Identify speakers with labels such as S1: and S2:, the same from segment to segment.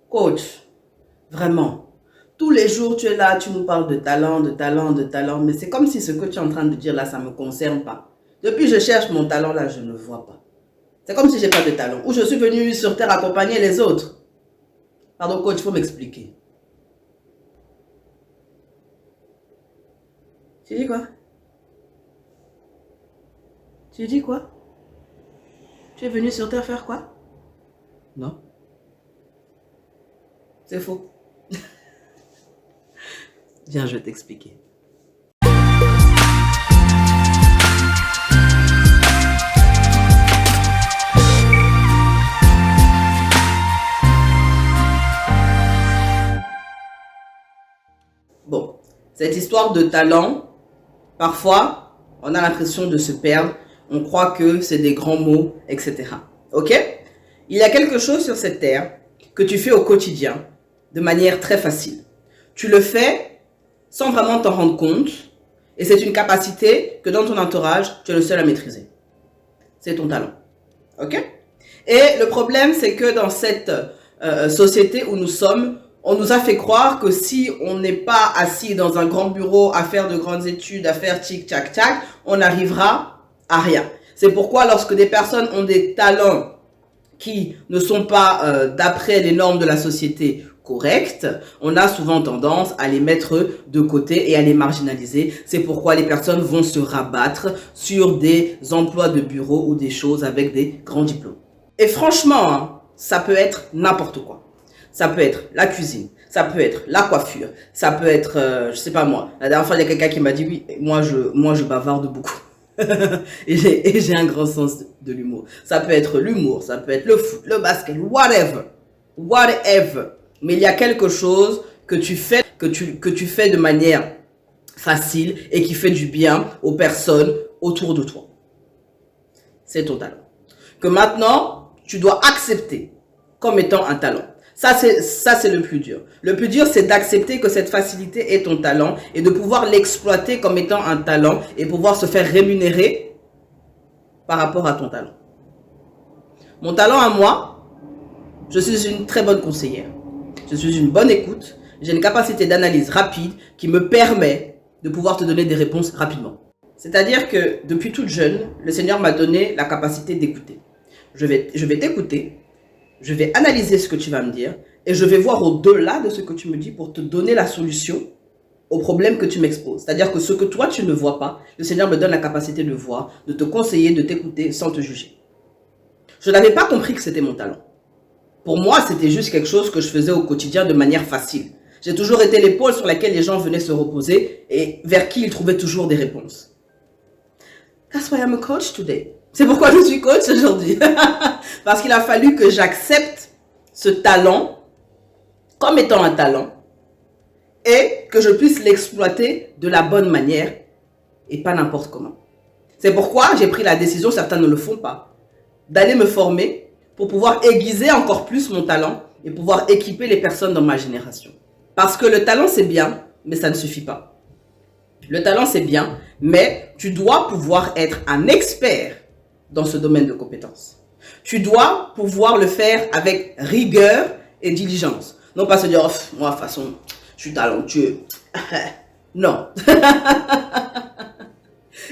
S1: Coach, vraiment, tous les jours tu es là, tu nous parles de talent, de talent, de talent, mais c'est comme si ce que tu es en train de dire là, ça ne me concerne pas. Depuis que je cherche mon talent là, je ne le vois pas. C'est comme si j'ai pas de talent. Ou je suis venu sur terre accompagner les autres. Pardon coach, il faut m'expliquer. Tu dis quoi? Tu dis quoi? Tu es venu sur terre faire quoi? Non. C'est faux. Viens, je vais t'expliquer. Bon, cette histoire de talent, parfois, on a l'impression de se perdre. On croit que c'est des grands mots, etc. Ok? Il y a quelque chose sur cette terre que tu fais au quotidien de manière très facile. Tu le fais sans vraiment t'en rendre compte et c'est une capacité que dans ton entourage, tu es le seul à maîtriser. C'est ton talent. Ok? Et le problème, c'est que dans cette société où nous sommes, on nous a fait croire que si on n'est pas assis dans un grand bureau à faire de grandes études, à faire tic-tac-tac, on n'arrivera à rien. C'est pourquoi lorsque des personnes ont des talents qui ne sont pas d'après les normes de la société correctes, on a souvent tendance à les mettre de côté et à les marginaliser. C'est pourquoi les personnes vont se rabattre sur des emplois de bureau ou des choses avec des grands diplômes. Et franchement, hein, ça peut être n'importe quoi. Ça peut être la cuisine, ça peut être la coiffure, ça peut être, je sais pas moi. La dernière fois, il y a quelqu'un qui m'a dit, oui, moi je bavarde beaucoup. et j'ai un grand sens de l'humour. Ça peut être l'humour, ça peut être le foot, le basket, whatever. Whatever. Mais il y a quelque chose que tu fais, que tu fais de manière facile et qui fait du bien aux personnes autour de toi. C'est ton talent. Que maintenant, tu dois accepter comme étant un talent. Ça, c'est le plus dur. Le plus dur, c'est d'accepter que cette facilité est ton talent et de pouvoir l'exploiter comme étant un talent et pouvoir se faire rémunérer par rapport à ton talent. Mon talent à moi, je suis une très bonne conseillère. Je suis une bonne écoute. J'ai une capacité d'analyse rapide qui me permet de pouvoir te donner des réponses rapidement. C'est-à-dire que depuis toute jeune, le Seigneur m'a donné la capacité d'écouter. Je vais t'écouter. Je vais analyser ce que tu vas me dire et je vais voir au-delà de ce que tu me dis pour te donner la solution au problème que tu m'exposes. C'est-à-dire que ce que toi, tu ne vois pas, le Seigneur me donne la capacité de voir, de te conseiller, de t'écouter sans te juger. Je n'avais pas compris que c'était mon talent. Pour moi, c'était juste quelque chose que je faisais au quotidien de manière facile. J'ai toujours été l'épaule sur laquelle les gens venaient se reposer et vers qui ils trouvaient toujours des réponses. That's why I'm a coach today. C'est pourquoi je suis coach aujourd'hui. Parce qu'il a fallu que j'accepte ce talent comme étant un talent et que je puisse l'exploiter de la bonne manière et pas n'importe comment. C'est pourquoi j'ai pris la décision, certains ne le font pas, d'aller me former pour pouvoir aiguiser encore plus mon talent et pouvoir équiper les personnes dans ma génération. Parce que le talent c'est bien, mais ça ne suffit pas. Le talent c'est bien, mais tu dois pouvoir être un expert dans ce domaine de compétences. Tu dois pouvoir le faire avec rigueur et diligence. Non pas se dire, oh, moi de toute façon, je suis talentueux. Non.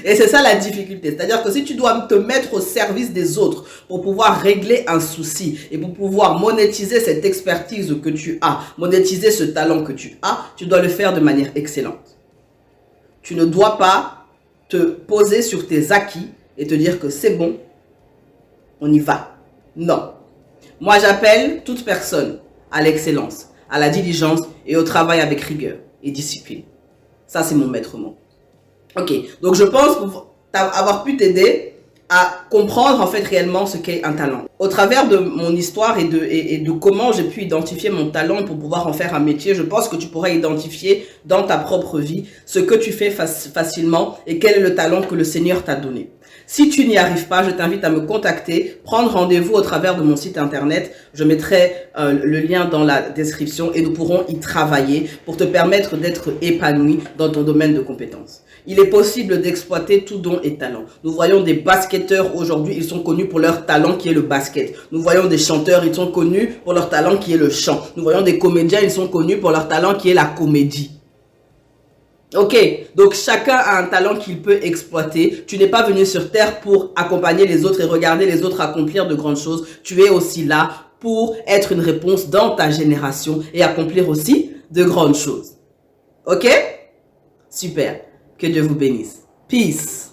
S1: Et c'est ça la difficulté. C'est-à-dire que si tu dois te mettre au service des autres pour pouvoir régler un souci et pour pouvoir monétiser cette expertise que tu as, monétiser ce talent que tu as, tu dois le faire de manière excellente. Tu ne dois pas te poser sur tes acquis et te dire que c'est bon, on y va. Non. Moi, j'appelle toute personne à l'excellence, à la diligence et au travail avec rigueur et discipline. Ça, c'est mon maître mot. Ok, donc je pense avoir pu t'aider à comprendre en fait réellement ce qu'est un talent. Au travers de mon histoire et de comment j'ai pu identifier mon talent pour pouvoir en faire un métier, je pense que tu pourras identifier dans ta propre vie ce que tu fais facilement et quel est le talent que le Seigneur t'a donné. Si tu n'y arrives pas, je t'invite à me contacter, prendre rendez-vous au travers de mon site internet. Je mettrai le lien dans la description et nous pourrons y travailler pour te permettre d'être épanoui dans ton domaine de compétences. Il est possible d'exploiter tout don et talent. Nous voyons des basketteurs aujourd'hui, ils sont connus pour leur talent qui est le basket. Nous voyons des chanteurs, ils sont connus pour leur talent qui est le chant. Nous voyons des comédiens, ils sont connus pour leur talent qui est la comédie. Ok, donc chacun a un talent qu'il peut exploiter. Tu n'es pas venu sur terre pour accompagner les autres et regarder les autres accomplir de grandes choses. Tu es aussi là pour être une réponse dans ta génération et accomplir aussi de grandes choses. Ok? Super. Que Dieu vous bénisse. Peace.